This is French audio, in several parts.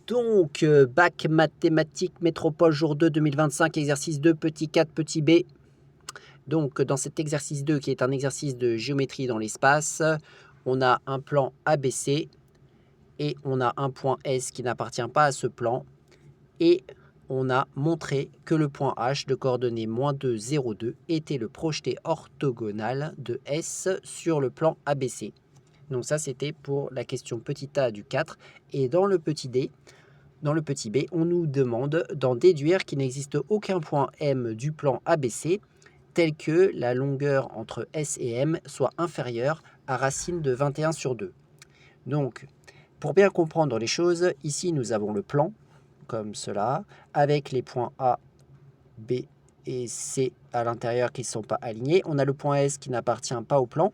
Donc, bac mathématiques métropole jour 2 2025, exercice 2, petit 4, petit b. Donc, dans cet exercice 2, qui est un exercice de géométrie dans l'espace, on a un plan ABC et on a un point S qui n'appartient pas à ce plan. Et on a montré que le point H de coordonnées -2, 0, 2 était le projeté orthogonal de S sur le plan ABC. Donc ça, c'était pour la question petit a du 4. Et dans le petit b, on nous demande d'en déduire qu'il n'existe aucun point M du plan ABC tel que la longueur entre S et M soit inférieure à racine de 21 sur 2. Donc, pour bien comprendre les choses, ici nous avons le plan, comme cela, avec les points A, B et C à l'intérieur qui ne sont pas alignés. On a le point S qui n'appartient pas au plan,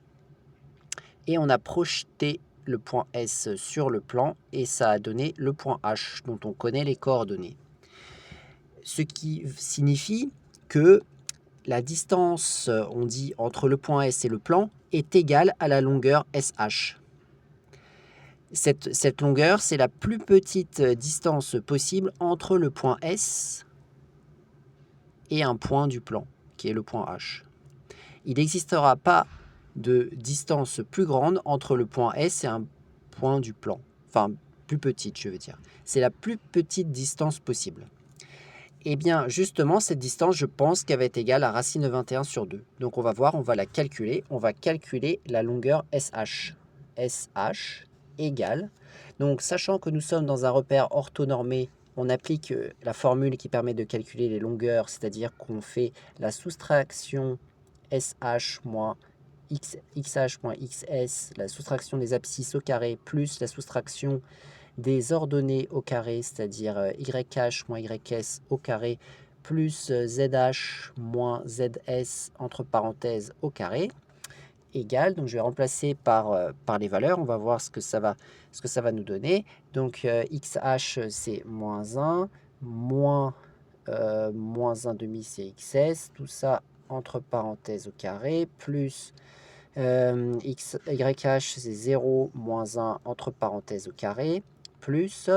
et on a projeté le point S sur le plan, et ça a donné le point H, dont on connaît les coordonnées. Ce qui signifie que la distance, on dit, entre le point S et le plan est égale à la longueur SH. Cette longueur, c'est la plus petite distance possible entre le point S et un point du plan, qui est le point H. Il n'existera pas de distance plus grande entre le point S et un point du plan. Enfin, plus petite, je veux dire. C'est la plus petite distance possible. Eh bien, justement, cette distance, je pense qu'elle va être égale à racine de 21 sur 2. Donc, on va voir, on va la calculer. On va calculer la longueur SH. SH égale. Donc, sachant que nous sommes dans un repère orthonormé, on applique la formule qui permet de calculer les longueurs, c'est-à-dire qu'on fait la soustraction SH moins XH moins XS, la soustraction des abscisses au carré, plus la soustraction des ordonnées au carré, c'est-à-dire YH moins YS au carré, plus ZH moins ZS entre parenthèses au carré, égale, donc je vais remplacer par les valeurs, on va voir ce que ça va nous donner. Donc XH c'est moins 1, moins 1 demi c'est XS, tout ça entre parenthèses au carré, plus YH c'est 0, moins 1 entre parenthèses au carré, plus,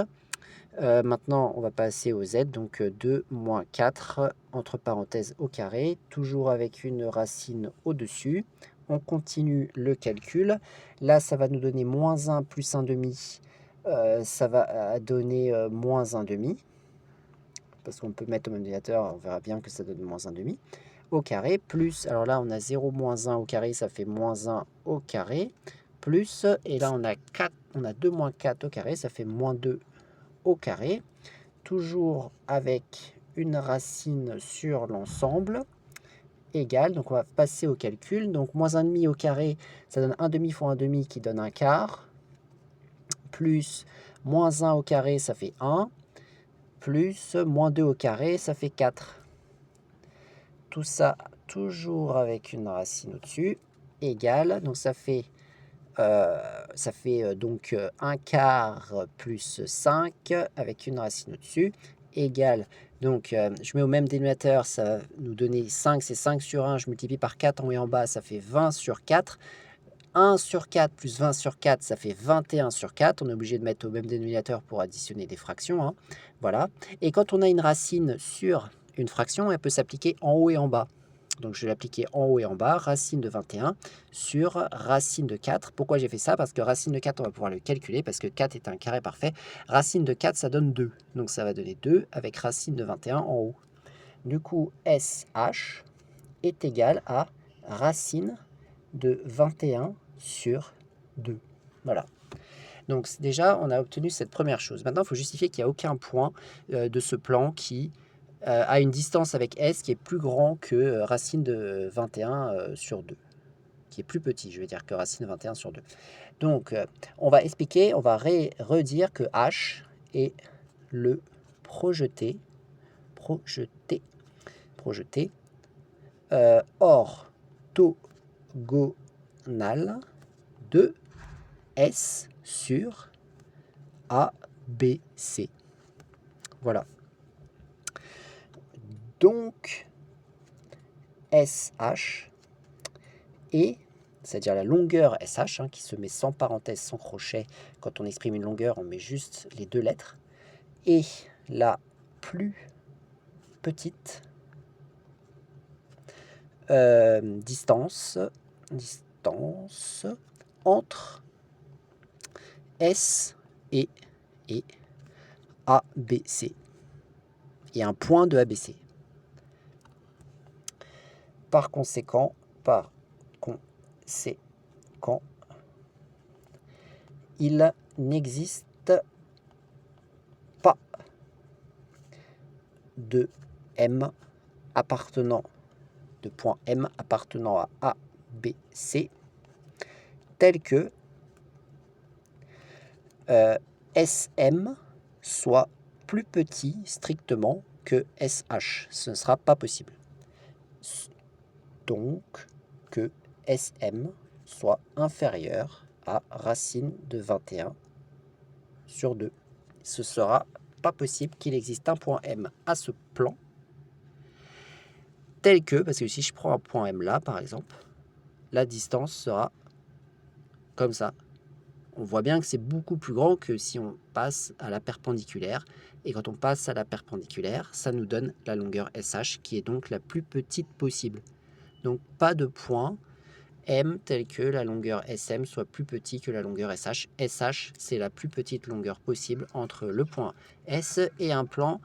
maintenant on va passer au Z, donc 2 moins 4 entre parenthèses au carré, toujours avec une racine au-dessus. On continue le calcul. Là, ça va nous donner moins 1 plus 1 demi, ça va donner moins 1 demi, parce qu'on peut mettre au dénominateur, on verra bien que ça donne moins 1 demi, au carré, plus, alors là on a 0 moins 1 au carré, ça fait moins 1 au carré, plus, et là on a 2 moins 4 au carré, ça fait moins 2 au carré, toujours avec une racine sur l'ensemble, égale, donc on va passer au calcul, donc moins 1 demi au carré, ça donne 1 demi fois 1 demi qui donne un quart, plus moins 1 au carré, ça fait 1, plus moins 2 au carré, ça fait 4. Tout ça toujours avec une racine au-dessus, égale, donc ça fait donc 1 quart plus 5 avec une racine au-dessus, égale, donc je mets au même dénominateur, ça va nous donner 5, c'est 5 sur 1, je multiplie par 4 en haut et en bas, ça fait 20 sur 4. 1 sur 4 plus 20 sur 4, ça fait 21 sur 4. On est obligé de mettre au même dénominateur pour additionner des fractions, hein. Voilà. Et quand on a une racine sur une fraction, elle peut s'appliquer en haut et en bas. Donc je vais l'appliquer en haut et en bas, racine de 21 sur racine de 4. Pourquoi j'ai fait ça? Parce que racine de 4, on va pouvoir le calculer, parce que 4 est un carré parfait. Racine de 4, ça donne 2. Donc ça va donner 2 avec racine de 21 en haut. Du coup, SH est égal à racine de 21 sur 2. Voilà. Donc déjà, on a obtenu cette première chose. Maintenant, il faut justifier qu'il n'y a aucun point de ce plan qui a une distance avec S qui est plus grand que racine de 21 sur 2. Qui est plus petit, je veux dire, que racine de 21 sur 2. Donc, on va expliquer, on va redire que H est le projeté orthogonal de S sur ABC. Voilà. Donc, SH est, c'est-à-dire la longueur SH, qui se met sans parenthèse, sans crochet. Quand on exprime une longueur, on met juste les deux lettres, est la plus petite distance entre S et ABC et un point de ABC. Par conséquent, il n'existe pas de point M appartenant à ABC tel que SM soit plus petit strictement que SH. Ce ne sera pas possible. Donc, que SM soit inférieur à racine de 21 sur 2. Ce sera pas possible qu'il existe un point M à ce plan, tel que, parce que si je prends un point M là, par exemple, la distance sera comme ça. On voit bien que c'est beaucoup plus grand que si on passe à la perpendiculaire. Et quand on passe à la perpendiculaire, ça nous donne la longueur SH, qui est donc la plus petite possible. Donc pas de point M tel que la longueur SM soit plus petit que la longueur SH. SH, c'est la plus petite longueur possible entre le point S et un point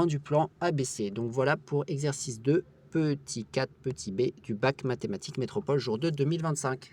du plan ABC. Donc voilà pour exercice 2, petit 4, petit b du bac mathématiques métropole jour 2 2025.